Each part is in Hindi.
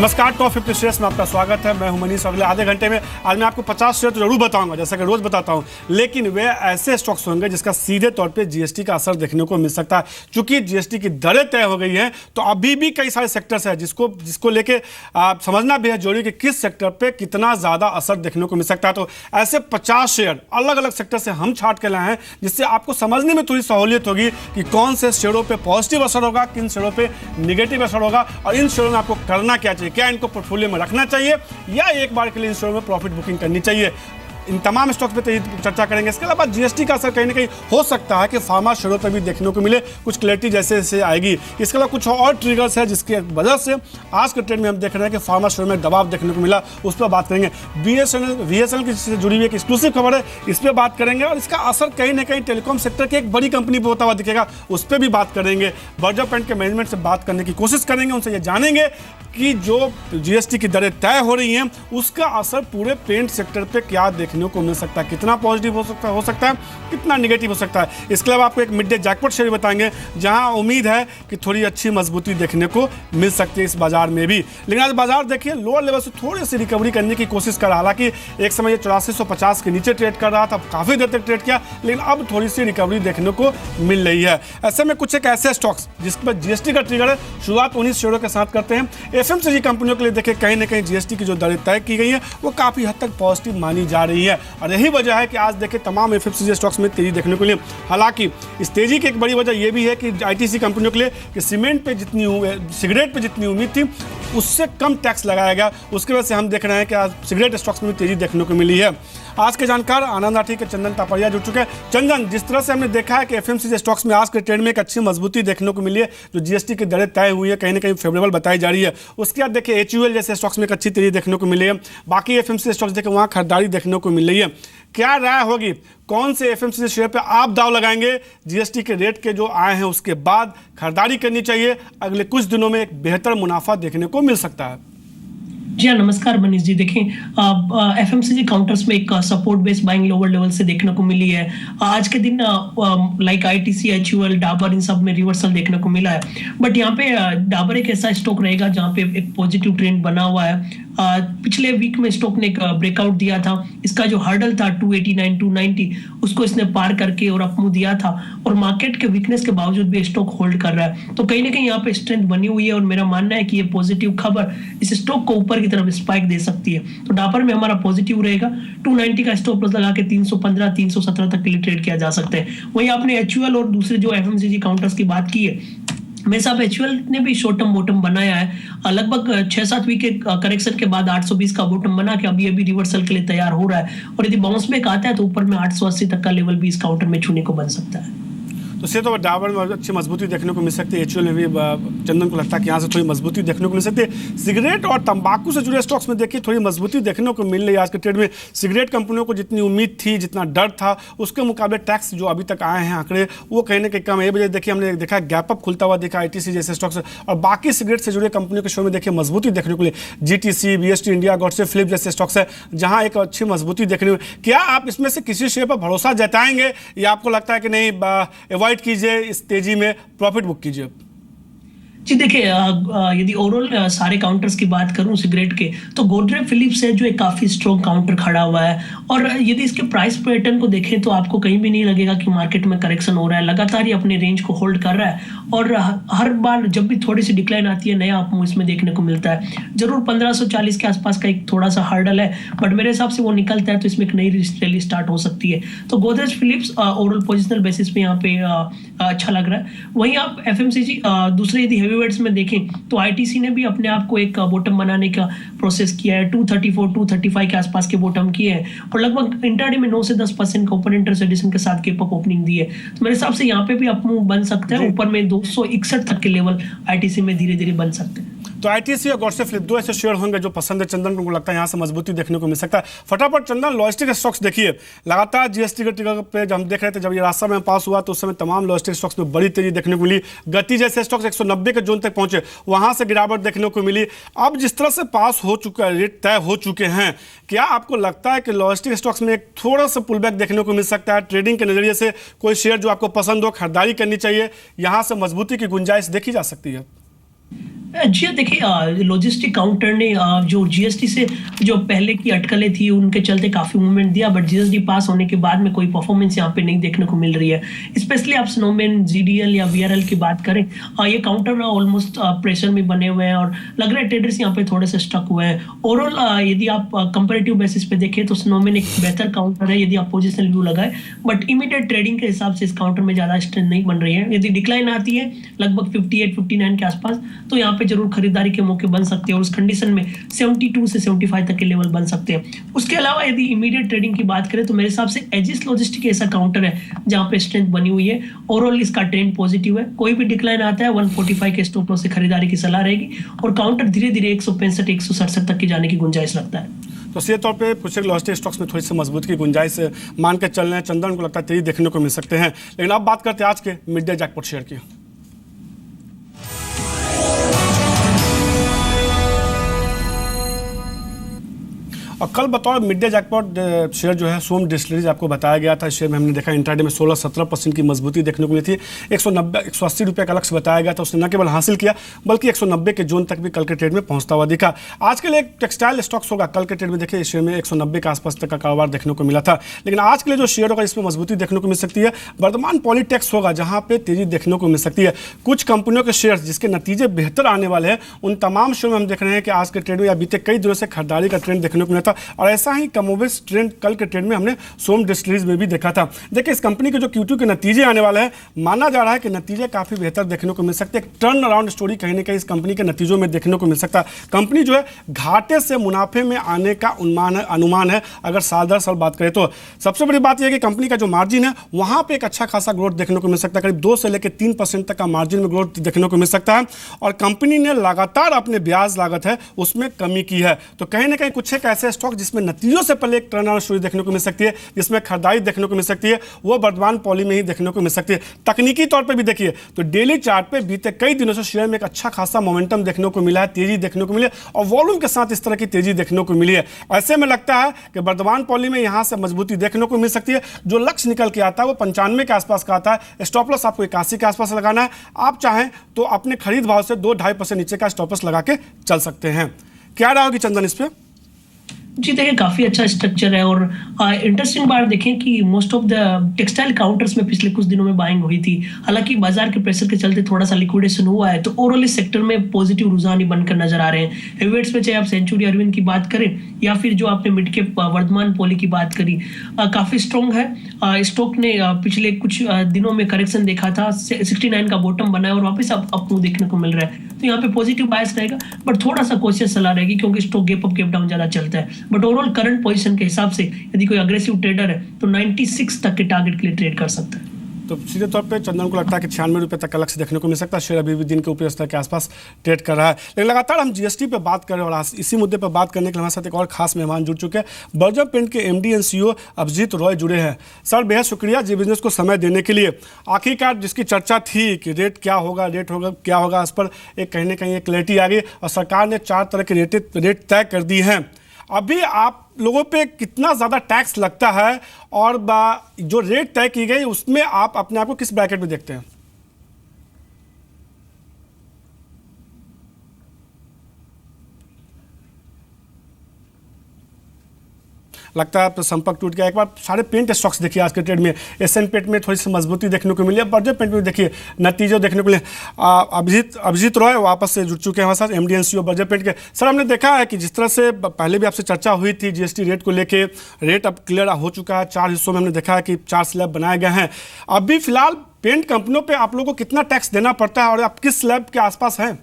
नमस्कार, टॉप 50 शेयर्स में आपका स्वागत है। मैं हूं मनीष। अगले आधे घंटे में आज मैं आपको 50 शेयर तो जरूर बताऊंगा, जैसा कि रोज बताता हूं, लेकिन वे ऐसे स्टॉक्स होंगे जिसका सीधे तौर पे जीएसटी का असर देखने को मिल सकता है। चूंकि जीएसटी की दरें तय हो गई हैं, तो अभी भी कई सारे सेक्टर्स हैं जिसको लेके आप समझना भी है जरूरी कि किस सेक्टर पर कितना ज़्यादा असर देखने को मिल सकता है। तो ऐसे 50 शेयर अलग अलग सेक्टर से हम छाट के लाए हैं, जिससे आपको समझने में थोड़ी सहूलियत होगी कि कौन से शेयरों पर पॉजिटिव असर होगा, किन शेयरों पर निगेटिव असर होगा, और इन शेयरों में आपको करना क्या चाहिए। क्या इनको पोर्टफोलियो में रखना चाहिए या एक बार के लिए इन शेयरों में प्रॉफिट बुकिंग करनी चाहिए। इन तमाम स्टॉक्स पे चर्चा करेंगे। इसके अलावा जीएसटी का असर कहीं ना कहीं हो सकता है कि फार्मा शेयरों पर भी देखने को मिले, कुछ क्लैरिटी जैसे जैसे आएगी। इसके अलावा कुछ और ट्रिगर्स है जिसकी वजह से आज के ट्रेंड में हम देख रहे हैं कि फार्मा शेयरों में दबाव देखने को मिला, उस पर बात करेंगे। बीएसएनएल से जुड़ी हुई एक एक्सक्लूसिव खबर है, इस पर बात करेंगे, और इसका असर कहीं ना कहीं टेलीकॉम सेक्टर की एक बड़ी कंपनी पर होता हुआ दिखेगा, उस पर भी बात करेंगे। बर्जर पेंट के मैनेजमेंट से बात करने की कोशिश करेंगे, उनसे ये जानेंगे कि जो जीएसटी की दरें तय हो रही हैं उसका असर पूरे पेंट सेक्टर पे क्या देखने को मिल सकता है, कितना पॉजिटिव हो सकता है, कितना निगेटिव हो सकता है। इसके अलावा आपको एक मिड डे जैकपॉट शेयर बताएंगे, जहां उम्मीद है कि थोड़ी अच्छी मजबूती देखने को मिल सकती है इस बाजार में भी। लेकिन आज बाजार देखिए लोअर लेवल से थोड़ी सी रिकवरी करने की कोशिश कर रहा। हालांकि एक समय ये 8450 के नीचे ट्रेड कर रहा था, काफ़ी देर तक ट्रेड किया, लेकिन अब थोड़ी सी रिकवरी देखने को मिल रही है। ऐसे में कुछ एक ऐसे स्टॉक्स जिस पर जीएसटी का ट्रिगर है, शुरुआत 19 शेयरों के साथ करते हैं। एफएमसीजी कंपनियों के लिए देखिए कहीं ना कहीं जीएसटी की जो दरें तय की गई है वो काफ़ी हद तक पॉजिटिव मानी जा रही है, और यही वजह है कि आज देखिए तमाम एफएमसीजी स्टॉक्स में तेजी देखने को मिली। हालांकि इस तेजी की एक बड़ी वजह यह भी है कि आईटीसी कंपनियों के लिए कि सिगरेट पे जितनी उम्मीद थी उससे कम टैक्स लगाया गया, उसकी वजह से हम देख रहे हैं कि आज सिगरेट स्टॉक्स में तेजी देखने को मिली है। आज के जानकार आनंद आठी के चंदन तापड़िया जुड़ चुके हैं। चंदन, जिस तरह से हमने देखा है कि एफएमसीजी स्टॉक्स में आज के ट्रेंड में एक अच्छी मजबूती देखने को मिली है, जो जीएसटी की दरें तय हुई है कहीं ना कहीं फेवरेबल बताई जा रही है। उसके बाद देखिए एचयूएल जैसे स्टॉक्स में एक अच्छी तेजी देखने को मिली है। बाकी एफएमसीजी स्टॉक्स देखिए वहाँ खरीदारी देखने को मिल रही है। क्या राय होगी, कौन से एफएमसीजी शेयर पे आप दाव लगाएंगे? जीएसटी के रेट के जो आए हैं उसके बाद खरीदारी करनी चाहिए, अगले कुछ दिनों में एक बेहतर मुनाफा देखने को मिल सकता है। जी हाँ, नमस्कार मनीष जी। देखें, एफएमसीजी काउंटर्स में एक support based buying lower level से देखने को मिली है। आज के दिन लाइक आईटीसी, एचयूएल, डाबर, इन सब में रिवर्सल देखने को मिला है। बट यहाँ पे डाबर एक ऐसा स्टॉक रहेगा जहाँ पे एक पॉजिटिव ट्रेंड बना हुआ है। पिछले वीक में स्टॉक ने एक ब्रेकआउट दिया था। इसका जो हर्डल था 289, 290, उसको इसने पार करके और अप मूव दिया था, और मार्केट के वीकनेस के बावजूद भी स्टॉक होल्ड कर रहा है। तो कहीं ना कहीं यहाँ पे स्ट्रेंथ बनी हुई है, और मेरा मानना है कि ये पॉजिटिव खबर इस स्टॉक को ऊपर की तरफ स्पाइक दे सकती है। तो डाबर में हमारा पॉजिटिव रहेगा। 290 का स्टॉप लॉस लगा के 315, 317 तक के लिए ट्रेड किया जा सकता है। वहीं आपने एचयूएल और दूसरे जो एफएमसीजी काउंटर्स की बात की है, मेरे साहब एचयूएल ने भी शॉर्ट टर्म बॉटम बनाया है। लगभग 6-7 वीक के करेक्शन के बाद 820 का बॉटम बना के अभी रिवर्सल के लिए तैयार हो रहा है, और यदि बाउंस बैक आता है तो ऊपर में 880 तक का लेवल भी इस काउंटर में छूने को बन सकता है। तो से तो डाबर में अच्छी मजबूती देखने को मिल सकती है। एचयूएल में भी चंदन को लगता है कि यहाँ से थोड़ी मजबूती देखने को मिल सकती है। सिगरेट और तंबाकू से जुड़े स्टॉक्स में देखिए थोड़ी मजबूती देखने को मिल रही है आज के ट्रेड में। सिगरेट कंपनियों को जितनी उम्मीद थी, जितना डर था, उसके मुकाबले टैक्स जो अभी तक आए हैं आंकड़े वो कहीं ना कहीं कम है। ये वजह देखिए हमने देखा गैप अप खुलता हुआ देखा आईटीसी जैसे स्टॉक्स, और बाकी सिगरेट से जुड़े कंपनियों के शेयर में देखिए मजबूती देखने को मिली। GTC, BST India, Godfrey, Phillips जैसे स्टॉक्स है जहाँ एक अच्छी मजबूती देखने को। क्या आप इसमें से किसी शेयर पर भरोसा जताएंगे या आपको लगता है कि नहीं अवॉइड कीजिए, इस तेजी में प्रॉफिट बुक कीजिए? जी देखिए, यदि ओवरऑल सारे काउंटर्स की बात करूं सिगरेट के, तो गोदरेज फिलिप्स है जो एक काफी स्ट्रॉन्ग काउंटर खड़ा हुआ है, और यदि इसके प्राइस पैटर्न को देखें तो आपको कहीं भी नहीं लगेगा कि मार्केट में करेक्शन हो रहा है। लगातार ही अपने रेंज को होल्ड कर रहा है, और हर बार जब भी थोड़ी सी डिक्लाइन आती है नया अपमूव इसमें देखने को मिलता है। जरूर 1540 के आसपास का एक थोड़ा सा हर्डल है, बट मेरे हिसाब से वो निकलता है तो इसमें एक नई रैली स्टार्ट हो सकती है। तो Godrej Philips overall positional basis पे यहाँ पे अच्छा लग रहा है। वहीं आप एफएमसीजी दूसरे यदि हेवीवेट्स में देखें तो आईटीसी ने भी अपने आप को एक बॉटम बनाने का प्रोसेस किया है। 234, 235 के आसपास के बॉटम किए हैं, और लगभग इंट्राडे में 9 से 10% का ओपन इंटरेस्ट एडिशन के साथ गैप अप ओपनिंग दी है। तो मेरे हिसाब से यहाँ पे भी अपमूव बन सकता है। ऊपर में 261 तक के लेवल आईटीसी में धीरे धीरे बन सकते हैं। तो आईटीसी और गॉडसे फिलिप्स दो ऐसे शेयर होंगे जो पसंद है चंदन को, लगता है यहाँ से मजबूती देखने को मिल सकता है। फटाफट चंदन, लॉजिस्टिक स्टॉक्स देखिए लगातार जीएसटी के ट्रिगर पे जब हम देख रहे थे, जब ये रास्ता में पास हुआ तो उस समय तमाम लॉजिस्टिक स्टॉक्स में बड़ी तेजी देखने को मिली। गति जैसे स्टॉक्स 190 के जोन तक पहुंचे, वहां से गिरावट देखने को मिली। अब जिस तरह से पास हो चुका है, रेट तय हो चुके हैं, क्या आपको लगता है कि लॉजिस्टिक स्टॉक्स में एक थोड़ा सा पुल बैक देखने को मिल सकता है? ट्रेडिंग के नजरिए से कोई शेयर जो आपको पसंद हो, खरीदारी करनी चाहिए, यहाँ से मजबूती की गुंजाइश देखी जा सकती है? जी देखिए, लॉजिस्टिक काउंटर ने जो जीएसटी से जो पहले की अटकलें थी उनके चलते काफ़ी मूवमेंट दिया, बट जीएसटी पास होने के बाद में कोई परफॉर्मेंस यहाँ पे नहीं देखने को मिल रही है। स्पेशली आप स्नोमैन, जीडीएल या वीआरएल की बात करें, ये काउंटर ऑलमोस्ट प्रेशर में बने हुए हैं और लग रहा है ट्रेडर्स यहाँ पे थोड़े से स्टक हुए हैं। ओवरऑल यदि आप कंपेरेटिव बेसिस पे देखें तो स्नोमैन एक बेहतर काउंटर है यदि आप पोजिशनल व्यू लगाए, बट इमीडिएट ट्रेडिंग के हिसाब से इस काउंटर में ज़्यादा स्ट्रेंथ नहीं बन रही है। यदि डिक्लाइन आती है लगभग 58-59 के आसपास, तो यहाँ पे जरूर खरीदारी के मौके बन सकते हैं और उस कंडीशन में 72 से 75 तक के लेवल बन सकते हैं। उसके अलावा यदि इमीडिएट ट्रेडिंग की बात करें तो मेरे हिसाब से एजिस लॉजिस्टिक ऐसा काउंटर है जहां पे स्ट्रेंथ बनी हुई है। ओवरऑल इसका ट्रेंड पॉजिटिव है, कोई भी डिक्लाइन आता है 145 के स्टॉप लॉस से खरीदारी की सलाह रहेगी और काउंटर धीरे धीरे 165-167 तक की जाने की गुंजाइश लगता है। तो सीधे तौर पे फ्यूचर लॉजिस्टिक स्टॉक्स में थोड़ी सी मजबूत की गुंजाइश मान के चल रहे हैं। चंदन को लगता है तेजी देखने को मिल सकते हैं। लेकिन अब बात करते हैं आज के मिड डे जैकपॉट शेयर की। और कल बतौर मिड डे जैकपॉट शेयर जो है सोम डिस्टिलरीज आपको बताया गया था। इस शेयर में हमने देखा इंट्राडे में 16-17% की मजबूती देखने को मिली थी। 180 रुपये का लक्ष्य बताया गया था, उसने न केवल हासिल किया बल्कि 190 के जोन तक भी कल के ट्रेड में पहुंचता हुआ दिखा। आज के लिए एक टेक्सटाइल स्टॉक्स होगा, कल के ट्रेड में देखिए इस शेयर में 190 के आसपास तक का कारोबार देखने को मिला था। लेकिन आज के लिए जो शेयर होगा इसमें मजबूती देखने को मिल सकती है। वर्धमान पॉलीटेक्स होगा जहां पे तेजी देखने को मिल सकती है। कुछ कंपनियों के शेयर जिसके नतीजे बेहतर आने वाले हैं उन तमाम शेयर में हम देख रहे हैं कि आज के ट्रेड में या बीते कई दिनों से खरीदारी का ट्रेंड देखने को मिला था और ऐसा ही कमोबेश ट्रेंड कल के ट्रेंड में हमने सोम डिस्टिलरीज में भी देखा था। देखिए इस कंपनी के जो Q2 के नतीजे आने वाले हैं, माना जा रहा है कि नतीजे काफी बेहतर देखने को मिल सकते हैं। टर्न अराउंड स्टोरी कहीं ना कहीं इस कंपनी के नतीजों में देखने को मिल सकता है। कंपनी जो है घाटे से मुनाफे में आने का अनुमान है अगर साल दर साल बात करें तो। सबसे बड़ी बात यह है कि कंपनी का जो मार्जिन है वहां पर एक अच्छा खासा ग्रोथ देखने को मिल सकता है। करीब 2 से लेकर 3% तक का मार्जिन में ग्रोथ देखने को मिल सकता है और कंपनी ने लगातार अपने ब्याज लागत है उसमें कमी की है। तो कहीं ना कहीं कुछ एक ऐसे स्टॉक जिसमें नतीजों से पहले एक टर्न अराउंड स्टोरी देखने को मिल सकती है, जिसमें खरीदारी देखने को मिल सकती है, वो वर्धमान पॉली में ही देखने को मिल सकती है। तकनीकी तौर पे भी देखिए तो डेली चार्ट पे बीते कई दिनों से शेयर में एक अच्छा खासा मोमेंटम देखने को मिला है, तेजी देखने को मिली है और वॉल्यूम के साथ इस तरह की तेजी देखने को मिली है। ऐसे में लगता है कि वर्धमान पॉली में यहां से मजबूती देखने को मिल सकती है। जो लक्ष्य निकल के आता है वो 95 के आसपास का आता है। स्टॉप लॉस आपको 81 के आसपास लगाना है। आप चाहें तो अपने खरीद भाव से 2-2.5% नीचे का स्टॉप लॉस लगा के चल सकते हैं। क्या राय होगी चंदन इस पे? जी देखिए, काफी अच्छा स्ट्रक्चर है और इंटरेस्टिंग बात देखें कि most of the textile counters में पिछले कुछ दिनों में बाइंग हुई थी। हालांकि बाजार के प्रेशर के चलते थोड़ा सा लिक्विडेशन हुआ है, तो ओवरऑल इस सेक्टर में पॉजिटिव रुझान ही बनकर नजर आ रहे हैं। हेवीवेट्स में चाहे आप सेंचुरी अरविंद की बात करें या फिर जो आपने मिड कैप वर्धमान पॉली की बात करी, काफी स्ट्रॉन्ग है। स्टॉक ने पिछले कुछ दिनों में करेक्शन देखा था, 69 का बॉटम बनाया और वापस अप मूव देखने को मिल रहा है। तो यहाँ पे पॉजिटिव बायस रहेगा बट थोड़ा सा कॉशियस सलाह रहेगी क्योंकि stock gap up gap down ज्यादा चलता है। बट ओवरऑल करंट पोजीशन के हिसाब से यदि कोई अग्रेसिव ट्रेडर है तो 96 तक के टारगेट के लिए ट्रेड कर सकता है। तो सीधे तौर पे चंदन को लगता है कि 96 रुपये तक का लक्ष्य देखने को मिल सकता है। शेयर अभी भी दिन के ऊपरी स्तर के आसपास ट्रेड कर रहा है। लेकिन लगातार हम जीएसटी पे बात कर रहे हैं और इसी मुद्दे पर बात करने के लिए हमारे साथ एक और खास मेहमान जुड़ चुके हैं। बर्जर पेंट के MD and CEO Abhijit Roy जुड़े हैं। सर बेहद शुक्रिया जी बिजनेस को समय देने के लिए। आखिरकार जिसकी चर्चा थी कि रेट क्या होगा इस पर एक कहीं ना कहीं एक क्लैरिटी आ गई और सरकार ने 4 तरह के रेट तय कर दी हैं। अभी आप लोगों पे कितना ज़्यादा टैक्स लगता है और जो रेट तय की गई उसमें आप अपने आप को किस ब्रैकेट में देखते हैं? लगता है संपर्क टूट गया। एक बार सारे पेंट स्टॉक्स देखिए आज के ट्रेड में। एशियन पेंट में थोड़ी सी मजबूती देखने को मिली है। बर्जर पेंट में देखिए नतीजे देखने को मिले। अभिजीत रॉय वापस से जुड़ चुके हैं हमारे साथ, MD and CEO Berger paint के। सर हमने देखा है कि जिस तरह से पहले भी आपसे चर्चा हुई थी GST रेट को लेके, रेट अब क्लियर हो चुका है। 4 हिस्सों में हमने देखा है कि 4 स्लैब बनाए गए हैं। अभी फिलहाल पेंट कंपनियों पर आप लोगों को कितना टैक्स देना पड़ता है और आप किस स्लैब के आसपास हैं?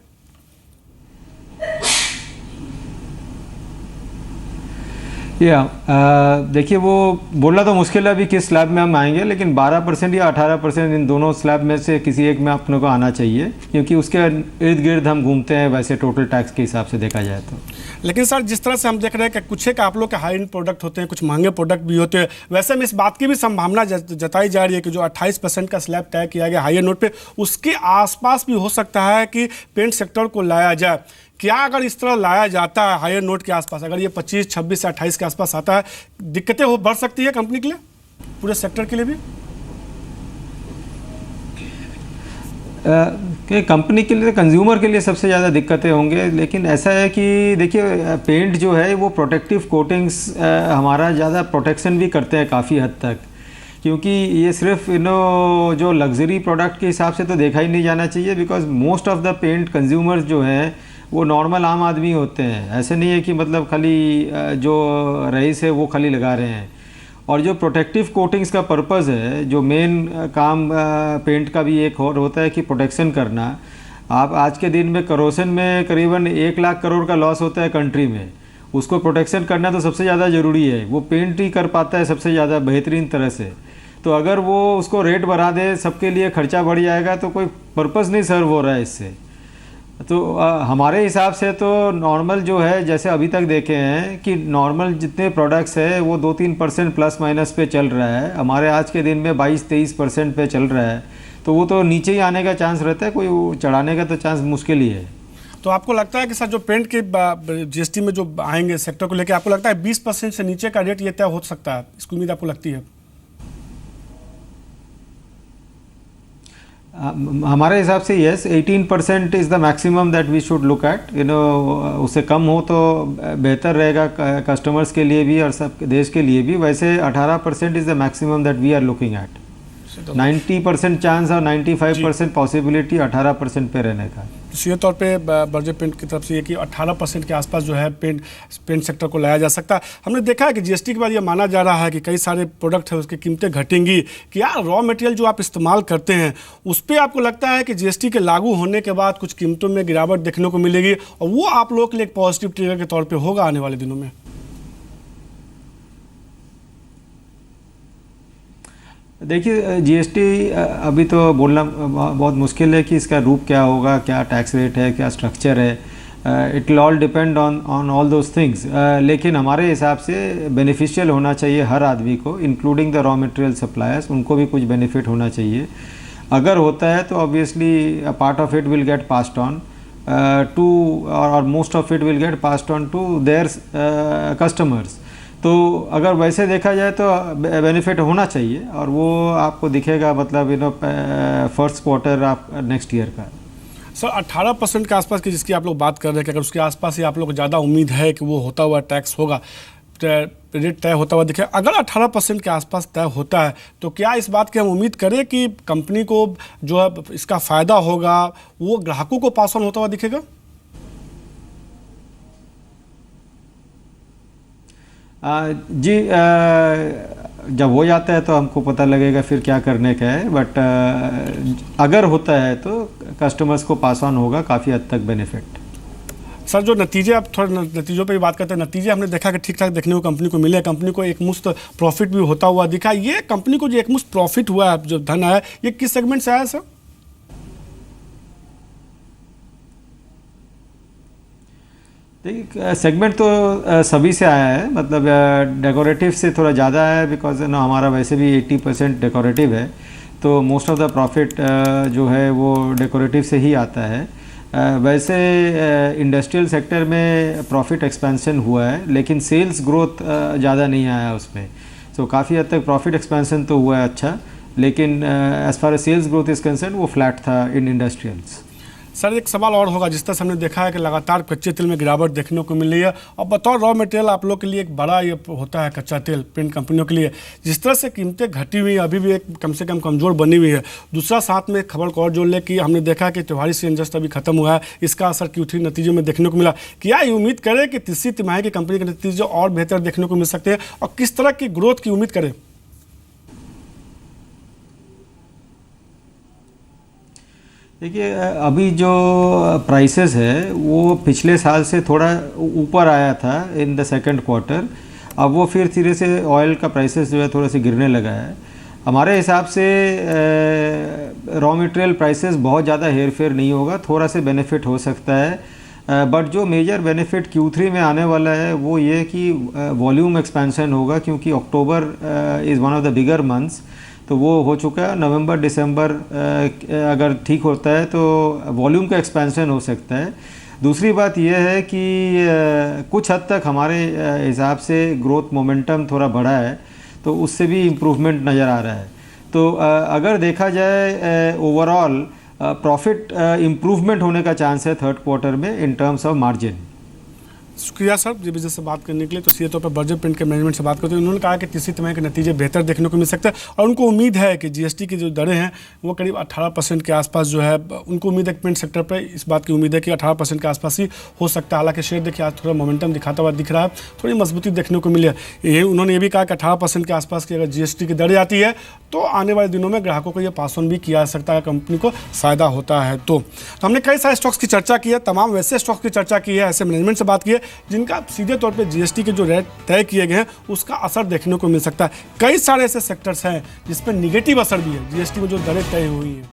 देखिए वो बोलना तो मुश्किल है अभी किस स्लैब में हम आएंगे, लेकिन 12% या 18% इन दोनों स्लैब में से किसी एक में अपने को आना चाहिए क्योंकि उसके इर्द गिर्द हम घूमते हैं वैसे टोटल टैक्स के हिसाब से देखा जाए तो। लेकिन सर जिस तरह से हम देख रहे हैं कि कुछ एक आप लोग के हाई एंड प्रोडक्ट होते हैं, कुछ महंगे प्रोडक्ट भी होते हैं, वैसे में इस बात की भी संभावना जताई जा रही है कि जो 28% का स्लैब तय किया गया हाई एंड नोट पे, उसके आसपास भी हो सकता है कि पेंट सेक्टर को लाया जाए। क्या अगर इस तरह लाया जाता है हायर नोट के आसपास, अगर ये 25, 26 से 28 के आसपास आता है, दिक्कतें हो बढ़ सकती है कंपनी के लिए, पूरे सेक्टर के लिए भी? कि कंपनी के लिए, कंज्यूमर के लिए सबसे ज़्यादा दिक्कतें होंगे, लेकिन ऐसा है कि देखिए पेंट जो है वो प्रोटेक्टिव कोटिंग्स हमारा ज़्यादा प्रोटेक्शन भी करते हैं काफ़ी हद तक, क्योंकि ये सिर्फ जो लग्जरी प्रोडक्ट के हिसाब से तो देखा ही नहीं जाना चाहिए, because most of the paint consumers जो हैं वो नॉर्मल आम आदमी होते हैं। ऐसे नहीं है कि मतलब खाली जो रईस है वो खाली लगा रहे हैं। और जो प्रोटेक्टिव कोटिंग्स का पर्पज़ है, जो मेन काम पेंट का भी एक और होता है कि प्रोटेक्शन करना। आप आज के दिन में करोसन में करीबन 1 लाख करोड़ का लॉस होता है कंट्री में, उसको प्रोटेक्शन करना तो सबसे ज़्यादा ज़रूरी है। वो पेंट ही कर पाता है सबसे ज़्यादा बेहतरीन तरह से। तो अगर वो उसको रेट बढ़ा दे, सबके लिए खर्चा बढ़ जाएगा, तो कोई पर्पज़ नहीं सर्व हो रहा है इससे। तो हमारे हिसाब से तो नॉर्मल जो है, जैसे अभी तक देखे हैं कि नॉर्मल जितने प्रोडक्ट्स है वो 2-3% प्लस माइनस पे चल रहा है। हमारे आज के दिन में 22-23% पे चल रहा है, तो वो तो नीचे ही आने का चांस रहता है, कोई चढ़ाने का तो चांस मुश्किल ही है। तो आपको लगता है कि सर जो पेंट के जीएसटी में जो आएंगे सेक्टर को लेकर, आपको लगता है 20% से नीचे का रेट ये तय हो सकता है? इसकी उम्मीद आपको लगती है? हमारे हिसाब से yes, 18% is the maximum that we should look at. उससे कम हो तो बेहतर रहेगा कस्टमर्स के लिए भी और सब देश के लिए भी। वैसे 18% is the maximum that we are looking at. 90% chance और 95% पॉसिबिलिटी 18% पे रहने का। सीधे तौर पे बर्जे पेंट की तरफ से ये कि 18% के आसपास जो है पेंट सेक्टर को लाया जा सकता है। हमने देखा है कि जीएसटी के बाद ये माना जा रहा है कि कई सारे प्रोडक्ट है उसकी कीमतें घटेंगी। कि यार रॉ मटेरियल जो आप इस्तेमाल करते हैं उस पर आपको लगता है कि जीएसटी के लागू होने के बाद कुछ कीमतों में गिरावट देखने को मिलेगी, और वो आप लोगों के लिए एक पॉजिटिव ट्रिगर के तौर पर होगा आने वाले दिनों में? देखिए जीएसटी अभी तो बोलना बहुत मुश्किल है कि इसका रूप क्या होगा, क्या टैक्स रेट है, क्या स्ट्रक्चर है। It will all depend on all those things. लेकिन हमारे हिसाब से बेनिफिशियल होना चाहिए हर आदमी को, including the raw material suppliers, उनको भी कुछ बेनिफिट होना चाहिए। अगर होता है तो obviously a part of it will get passed on to, और most of it will get passed on to their customers. तो अगर वैसे देखा जाए तो बेनिफिट होना चाहिए, और वो आपको दिखेगा मतलब फर्स्ट क्वार्टर आप नेक्स्ट ईयर का। सर 18% के आसपास की जिसकी आप लोग बात कर रहे हैं कि अगर उसके आसपास ही आप लोग को ज़्यादा उम्मीद है कि वो होता हुआ टैक्स होगा, रेट तय होता हुआ दिखे, अगर 18% के आसपास तय होता है तो क्या इस बात की हम उम्मीद करें कि कंपनी को जो है इसका फ़ायदा होगा वो ग्राहकों को पास ऑन होता हुआ दिखेगा? जी, जब हो जाता है तो हमको पता लगेगा फिर क्या करने का है। बट अगर होता है तो कस्टमर्स को पास ऑन होगा काफ़ी हद तक बेनिफिट। सर जो नतीजे, आप थोड़ा नतीजों पे भी बात करते हैं, नतीजे हमने देखा कि ठीक ठाक देखने को कंपनी को मिले, कंपनी को एक मुश्त प्रॉफिट भी होता हुआ दिखा। ये कंपनी को जो एक मुश्त प्रॉफिट हुआ है, जो धन आया, ये किस सेगमेंट से आया सर? देखिए सेगमेंट तो सभी से आया है, मतलब डेकोरेटिव से थोड़ा ज़्यादा है, बिकॉज ना हमारा वैसे भी 80% डेकोरेटिव है, तो मोस्ट ऑफ द प्रॉफिट जो है वो डेकोरेटिव से ही आता है। वैसे इंडस्ट्रियल सेक्टर में प्रॉफिट एक्सपेंशन हुआ है, लेकिन सेल्स ग्रोथ ज़्यादा नहीं आया उसमें। सो काफ़ी हद तक प्रॉफिट एक्सपेंशन तो हुआ है अच्छा, लेकिन as far as sales growth is concern वो फ्लैट था इन इंडस्ट्रियल्स। सर एक सवाल और होगा, जिस तरह से हमने देखा है कि लगातार कच्चे तेल में गिरावट देखने को मिल रही है, और बतौर रॉ मटेरियल आप लोग के लिए एक बड़ा ये होता है कच्चा तेल पेंट कंपनियों के लिए। जिस तरह से कीमतें घटी हुई हैं, अभी भी एक कम से कम कमज़ोर बनी हुई है। दूसरा साथ में खबर को और जोड़ ले कि हमने देखा कि त्योहारी सीजन जस्ट अभी खत्म हुआ है, इसका असर Q3 नतीजों में देखने को मिला। क्या ये उम्मीद करें कि तीसरी तिमाही की कंपनी के नतीजे और बेहतर देखने को मिल सकते हैं, और किस तरह की ग्रोथ की उम्मीद करें? देखिए अभी जो प्राइसेस है वो पिछले साल से थोड़ा ऊपर आया था इन द सेकंड क्वार्टर। अब वो फिर धीरे से ऑयल का प्राइसेस जो है थोड़ा सा गिरने लगा है। हमारे हिसाब से रॉ मटेरियल प्राइसेस बहुत ज़्यादा हेर फेर नहीं होगा, थोड़ा से बेनिफिट हो सकता है। बट जो मेजर बेनिफिट Q3 में आने वाला है वो ये कि वॉल्यूम एक्सपेंशन होगा, क्योंकि October is one of the bigger months, तो वो हो चुका है। नवंबर दिसंबर अगर ठीक होता है तो वॉल्यूम का एक्सपेंशन हो सकता है। दूसरी बात यह है कि कुछ हद तक हमारे हिसाब से ग्रोथ मोमेंटम थोड़ा बढ़ा है, तो उससे भी इम्प्रूवमेंट नज़र आ रहा है। तो अगर देखा जाए ओवरऑल प्रॉफिट इम्प्रूवमेंट होने का चांस है थर्ड क्वार्टर में इन टर्म्स ऑफ मार्जिन। शुक्रिया सर जी बिजनेस से बात करने के लिए। तो सीधे तौर पर बर्जर पेंट के मैनेजमेंट से बात करते हैं, उन्होंने कहा कि तीसरी तिमाही के नतीजे बेहतर देखने को मिल सकते हैं और उनको उम्मीद है कि जीएसटी की जो दरें हैं वो करीब 18% के आसपास जो है, उनको उम्मीद है पेंट सेक्टर पर इस बात की उम्मीद है कि 18% के आसपास ही हो सकता है। हालांकि शेयर देखिए आज थोड़ा मोमेंटम दिखाता हुआ दिख रहा है, थोड़ी मजबूती देखने को मिली है। ये उन्होंने ये भी कहा कि 18% के आसपास की अगर जीएसटी की दरें आती है तो आने वाले दिनों में ग्राहकों को ये पास ऑन भी किया जा सकता है, कंपनी को फ़ायदा होता है। तो हमने कई सारे स्टॉक्स की चर्चा की है, तमाम वैसे स्टॉक्स की चर्चा की है, ऐसे मैनेजमेंट से बात की है जिनका सीधे तौर पे जीएसटी के जो रेट तय किए गए हैं उसका असर देखने को मिल सकता है। कई सारे ऐसे सेक्टर्स हैं जिस पर निगेटिव असर भी है जीएसटी में जो दरें तय हुई हैं।